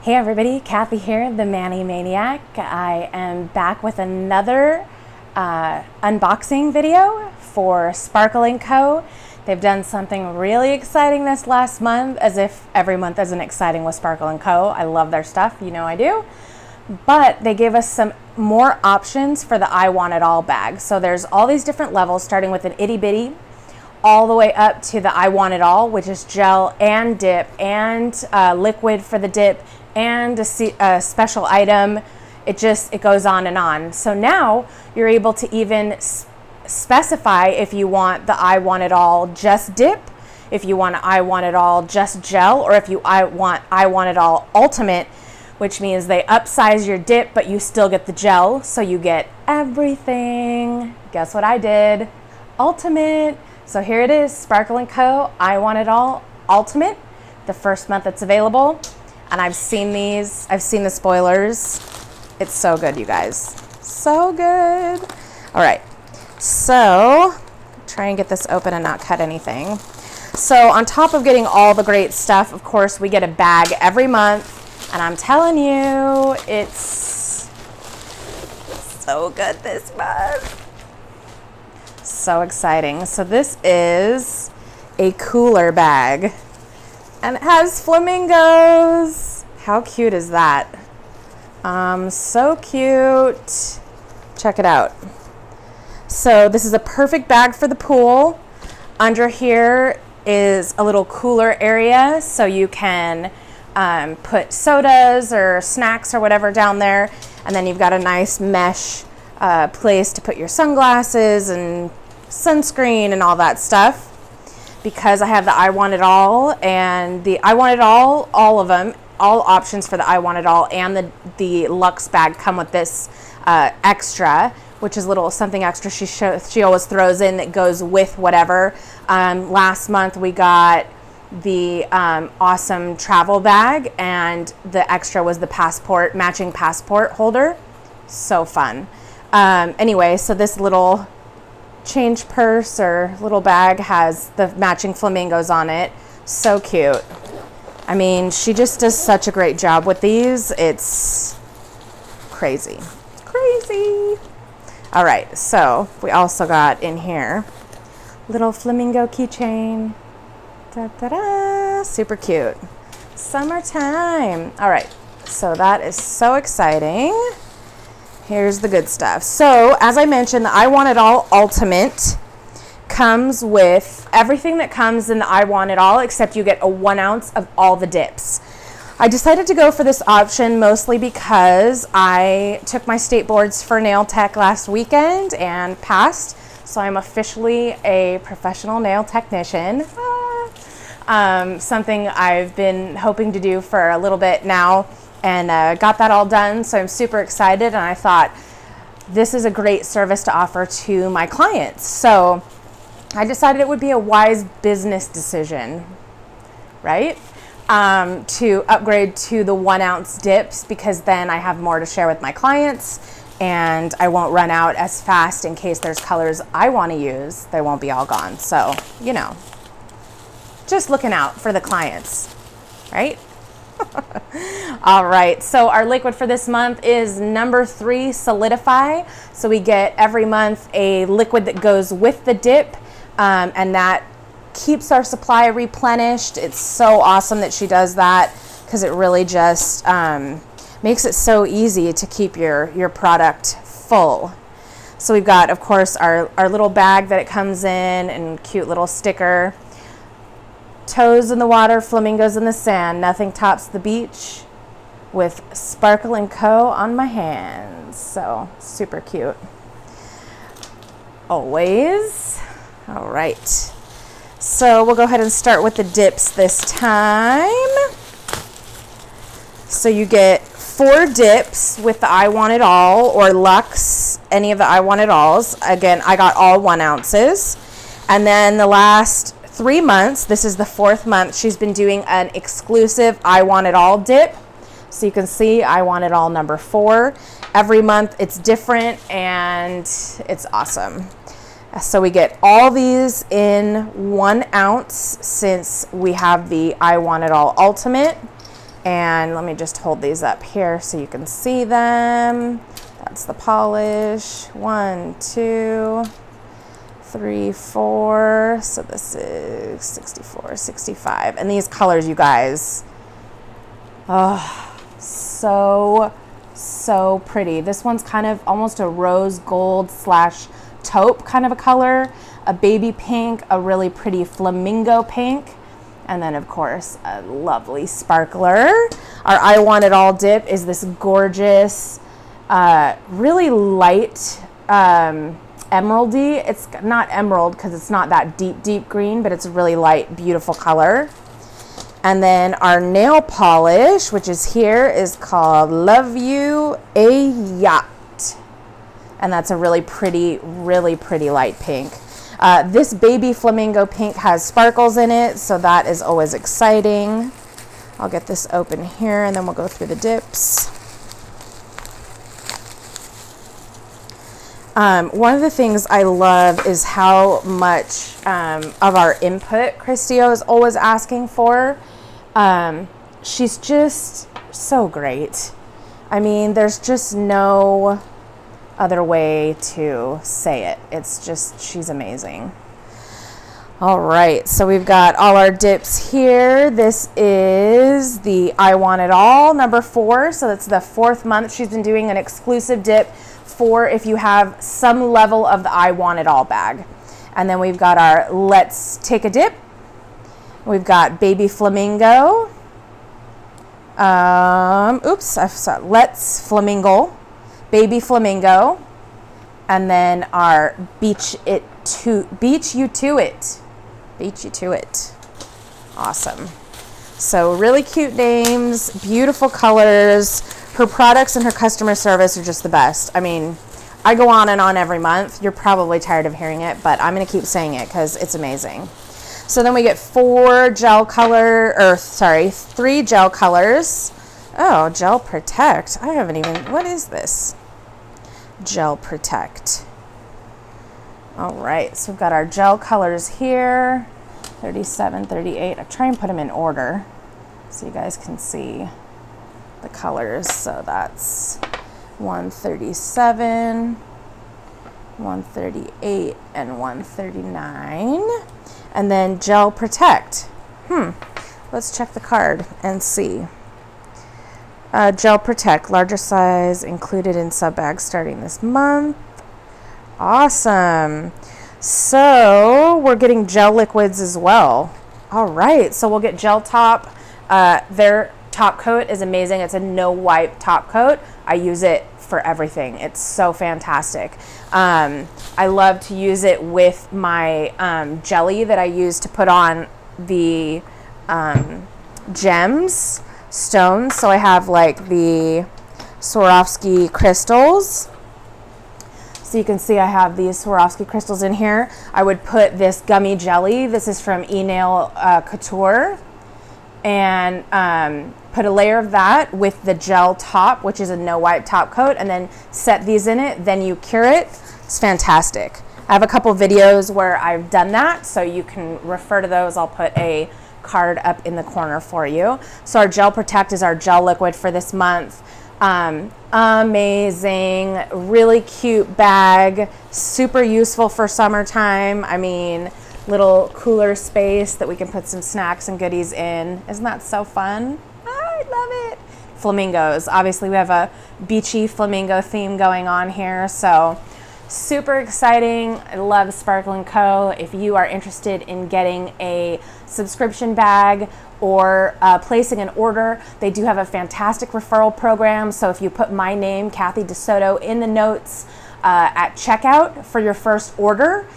Hey everybody, Kathy here, the Manny Maniac. I am back with another unboxing video for Sparkle & Co. They've done something really exciting this last month, as if every month isn't exciting with Sparkle & Co. I love their stuff, you know I do. But they gave us some more options for the I Want It All bag. So there's all these different levels, starting with an Itty Bitty, all the way up to the I Want It All, which is gel and dip and liquid for the dip and a special item. It goes on and on. So now you're able to even specify if you want the I Want It All just dip, if you want I Want It All just gel, or if you I Want It All ultimate, which means they upsize your dip but you still get the gel, so you get everything. Guess what I did? Ultimate. So here it is, Sparkle & Co. I Want It All Ultimate, the first month it's available. And I've seen these, I've seen the spoilers. It's so good, you guys. So good. All right, so try and get this open and not cut anything. So on top of getting all the great stuff, of course, we get a bag every month. And I'm telling you, it's so good this month. So exciting. So this is a cooler bag and it has flamingos. How cute is that? So cute. Check it out. So this is a perfect bag for the pool. Under here is a little cooler area, so you can put sodas or snacks or whatever down there, and then you've got a nice mesh place to put your sunglasses and sunscreen and all that stuff. Because I have the I Want It All and the I Want It all of them, all options for the I Want It All and the Luxe bag come with this extra, which is something extra she always throws in that goes with whatever. Last month we got the awesome travel bag, and the extra was the matching passport holder. So fun. Anyway, so this little change purse or little bag has the matching flamingos on it. So cute. I mean, she just does such a great job with these. It's crazy. Crazy. All right, so we also got in here little flamingo keychain. Da-da-da. Super cute. Summertime. All right, so that is so exciting. Here's the good stuff. So as I mentioned, the I Want It All Ultimate comes with everything that comes in the I Want It All, except you get a 1 ounce of all the dips. I decided to go for this option mostly because I took my state boards for nail tech last weekend and passed. So I'm officially a professional nail technician. Something I've been hoping to do for a little bit now, and got that all done. So I'm super excited, and I thought this is a great service to offer to my clients. So I decided it would be a wise business decision, right? To upgrade to the 1 ounce dips, because then I have more to share with my clients and I won't run out as fast in case there's colors I want to use. They won't be all gone. So, you know, just looking out for the clients, right? All right, so our liquid for this month is number 3, Solidify. So we get every month a liquid that goes with the dip, and that keeps our supply replenished. It's so awesome that she does that, because it really just makes it so easy to keep your product full. So we've got, of course, our little bag that it comes in, and cute little sticker. Toes in the water, flamingos in the sand, nothing tops the beach, with Sparkle & Co. on my hands. So super cute. Always. All right. So we'll go ahead and start with the dips this time. So you get 4 dips with the I Want It All or Luxe, any of the I Want It Alls. Again, I got all 1 ounces. And then the last 3 months, this is the 4th month, she's been doing an exclusive I Want It All dip. So you can see I Want It All number 4. Every month it's different and it's awesome. So we get all these in 1 ounce, since we have the I Want It All Ultimate. And let me just hold these up here so you can see them. That's the polish. 1, 2, 3, 4. So this is 64, 65. And these colors, you guys, oh, so pretty. This one's kind of almost a rose gold / taupe kind of a color, a baby pink, a really pretty flamingo pink, and then of course a lovely sparkler. Our I Want It All dip is this gorgeous, really light emeraldy. It's not emerald because it's not that deep green, but it's a really light, beautiful color. And then our nail polish, which is here, is called Love You a Yacht. And that's a really pretty light pink. This baby flamingo pink has sparkles in it, so that is always exciting. I'll get this open here and then we'll go through the dips. One of the things I love is how much of our input Christio is always asking for. She's just so great. I mean, there's just no other way to say it. It's just, she's amazing. All right, so we've got all our dips here. This is the I Want It All, number 4. So it's the 4th month she's been doing an exclusive dip for if you have some level of the I Want It All bag. And then we've got our Let's Take a Dip. We've got Baby Flamingo. Let's Flamingo. Baby Flamingo. And then our Beach You to It. Awesome. So really cute names, beautiful colors. Her products and her customer service are just the best. I mean, I go on and on every month. You're probably tired of hearing it, but I'm going to keep saying it because it's amazing. So then we get 3 gel colors. Oh, Gel Protect. I haven't even, what is this? Gel Protect. All right, so we've got our gel colors here, 37, 38. I try and put them in order so you guys can see the colors. So that's 137, 138, and 139. And then Gel Protect. Let's check the card and see. Gel Protect, larger size, included in sub bags starting this month. Awesome. So we're getting gel liquids as well. All right, so we'll get gel top. Their top coat is amazing. It's a no wipe top coat. I use it for everything. It's so fantastic. I love to use it with my jelly that I use to put on the gems, stones. So I have like the Swarovski crystals. So you can see I have these Swarovski crystals in here. I would put this gummy jelly. This is from E-Nail Couture. And put a layer of that with the gel top, which is a no wipe top coat, and then set these in it. Then you cure it. It's fantastic. I have a couple videos where I've done that, so you can refer to those. I'll put a card up in the corner for you. So our Gel Protect is our gel liquid for this month. Amazing, really cute bag, super useful for summertime. I mean, little cooler space that we can put some snacks and goodies in. Isn't that so fun? I love it. Flamingos. Obviously, we have a beachy flamingo theme going on here, so super exciting. I love Sparkle & Co. If you are interested in getting a subscription bag or placing an order, they do have a fantastic referral program. So if you put my name, Kathy DeSoto, in the notes at checkout for your first order,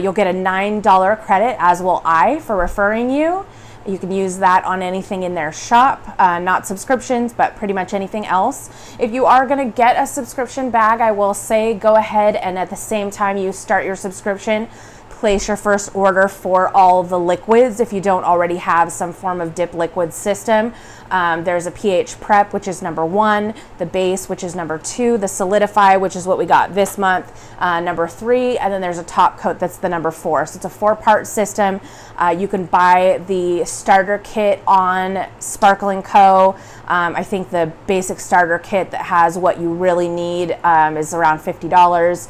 you'll get a $9 credit, as will I, for referring you. You can use that on anything in their shop, not subscriptions, but pretty much anything else. If you are going to get a subscription bag, I will say go ahead and at the same time you start your subscription, place your first order for all the liquids if you don't already have some form of dip liquid system. There's a pH prep, which is number 1, the base, which is number 2, the solidify, which is what we got this month, number 3, and then there's a top coat that's the number 4. So it's a 4-part system. You can buy the starter kit on Sparkle & Co. I think the basic starter kit that has what you really need is around $50.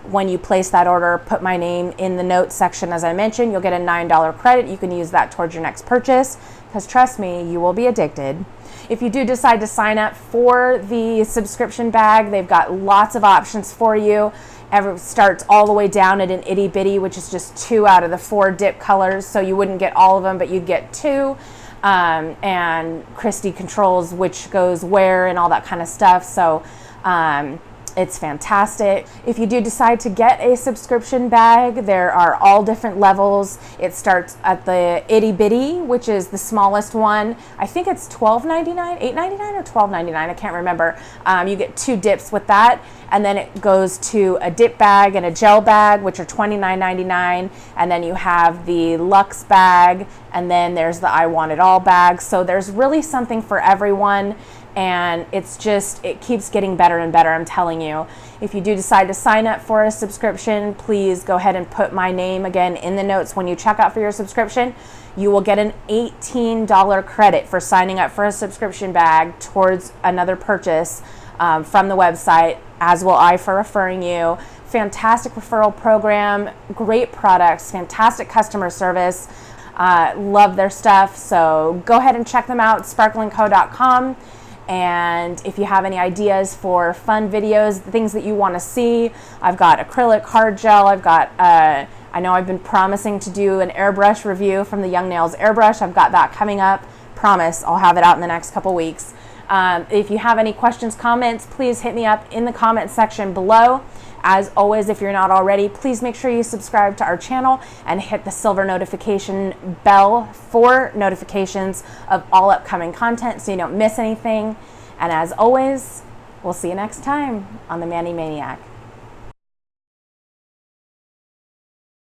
When you place that order, put my name in the notes section. As I mentioned, you'll get a $9 credit. You can use that towards your next purchase, because trust me, you will be addicted. If you do decide to sign up for the subscription bag, they've got lots of options for you. Starts all the way down at an Itty Bitty, which is just 2 out of the 4 dip colors, so you wouldn't get all of them, but you'd get 2. And Christy controls which goes where and all that kind of stuff. So it's fantastic. If you do decide to get a subscription bag, there are all different levels. It starts at the Itty Bitty, which is the smallest one. I think it's $12.99, $8.99 or $12.99. I can't remember. You get 2 dips with that. And then it goes to a dip bag and a gel bag, which are $29.99. And then you have the Luxe bag. And then there's the I Want It All bag. So there's really something for everyone. And it keeps getting better and better, I'm telling you. If you do decide to sign up for a subscription, please go ahead and put my name again in the notes when you check out for your subscription. You will get an $18 credit for signing up for a subscription bag towards another purchase from the website, as will I for referring you. Fantastic referral program, great products, fantastic customer service. Love their stuff. So go ahead and check them out, sparkleandco.com. And if you have any ideas for fun videos, things that you want to see, I've got acrylic hard gel. I've got, I know I've been promising to do an airbrush review from the Young Nails airbrush. I've got that coming up. Promise, I'll have it out in the next couple weeks. If you have any questions, comments, please hit me up in the comment section below. As always, if you're not already, please make sure you subscribe to our channel and hit the silver notification bell for notifications of all upcoming content so you don't miss anything. And as always, we'll see you next time on the Mani Maniac.